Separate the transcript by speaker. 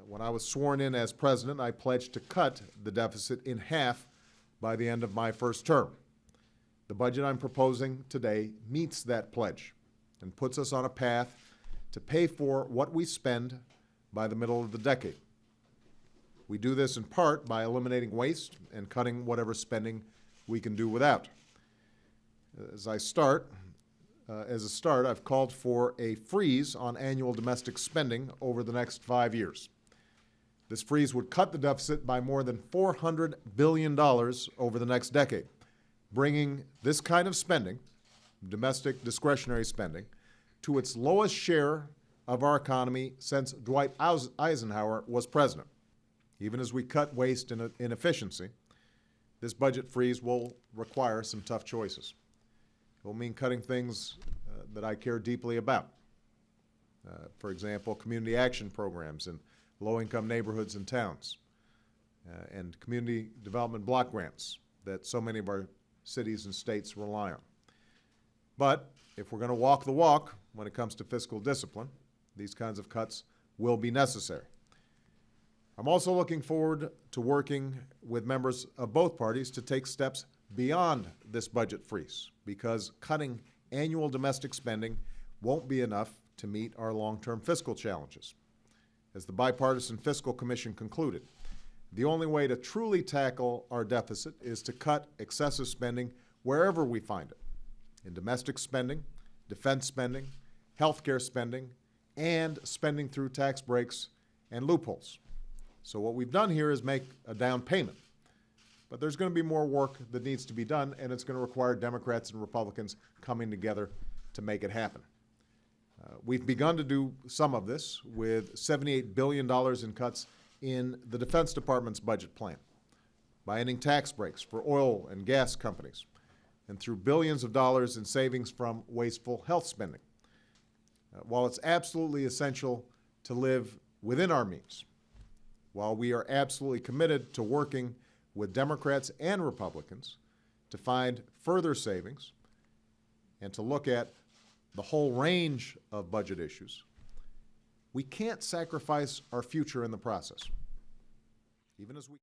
Speaker 1: When I was sworn in as president, I pledged to cut the deficit in half by the end of my first term. The budget I'm proposing today meets that pledge and puts us on a path to pay for what we spend by the middle of the decade. We do this in part by eliminating waste and cutting whatever spending we can do without. As a start, I've called for a freeze on annual domestic spending over the next 5 years. This freeze would cut the deficit by more than $400 billion over the next decade, bringing this kind of spending, domestic discretionary spending, to its lowest share of our economy since Dwight Eisenhower was president. Even as we cut waste and inefficiency, this budget freeze will require some tough choices. It will mean cutting things that I care deeply about. For example, community action programs in low-income neighborhoods and towns, and community development block grants that so many of our cities and states rely on. But if we're going to walk the walk when it comes to fiscal discipline, these kinds of cuts will be necessary. I'm also looking forward to working with members of both parties to take steps beyond this budget freeze, because cutting annual domestic spending won't be enough to meet our long-term fiscal challenges. As the Bipartisan Fiscal Commission concluded, the only way to truly tackle our deficit is to cut excessive spending wherever we find it, in domestic spending, defense spending, health care spending, and spending through tax breaks and loopholes. So what we've done here is make a down payment. But there's going to be more work that needs to be done, and it's going to require Democrats and Republicans coming together to make it happen. We've begun to do some of this with $78 billion in cuts in the Defense Department's budget plan, by ending tax breaks for oil and gas companies, and through billions of dollars in savings from wasteful health spending. While it's absolutely essential to live within our means, while we are absolutely committed to working with Democrats and Republicans to find further savings and to look at the whole range of budget issues, we can't sacrifice our future in the process. Even as we